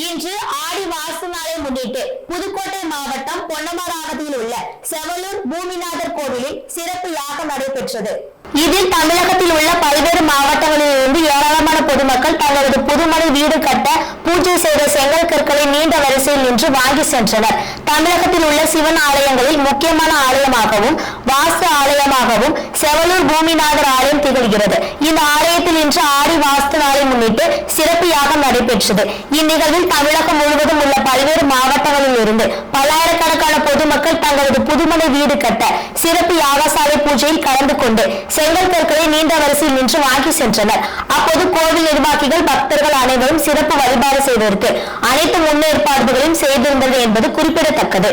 இன்று ஆடி வாசு நாளை முன்னிட்டு புதுக்கோட்டை மாவட்டம் பொன்னமராவதியில் உள்ள செவலூர் பூமிநாதர் கோவிலில் சிறப்பு யாகம் நடைபெற்றது. இதில் தமிழகத்தில் உள்ள பல்வேறு மாவட்டங்களில் இருந்து ஏராளமான பொதுமக்கள் தங்களது புதுமனை வீடு கட்ட பூஜை செய்த செங்கல் கற்களை நீண்ட வரிசையில் நின்று வாங்கி சென்றனர். தமிழகத்தில் உள்ள சிவன் ஆலயங்களில் முக்கியமான ஆலயமாகவும் வாஸ்து ஆலயமாகவும் செவலூர் பூமிநாதர் ஆலயம் திகழ்கிறது. இந்த ஆலயத்தில் இன்று ஆடி வாஸ்து நாளை முன்னிட்டு சிறப்பு யாகம் நடைபெற்றது. இந்நிகழ்வில் தமிழகம் முழுவதும் உள்ள பல்வேறு மாவட்டங்களில் இருந்து பல்லாயிரக்கணக்கான பொதுமக்கள் தங்களது புதுமனை வீடு கட்ட சிறப்பு யாகசாலை பூஜையில் கலந்து கொண்டு செங்கல் கற்களை நீண்ட வரிசையில் நின்று வாங்கி சென்றனர். அப்போது கோவில் நிர்வாகிகள் பக்தர்கள் அனைவரும் சிறப்பு வழிபாடு செய்வதற்கு அனைத்து முன்னேற்பாடுகளையும் செய்திருந்தது என்பது குறிப்பிடத்தக்கது.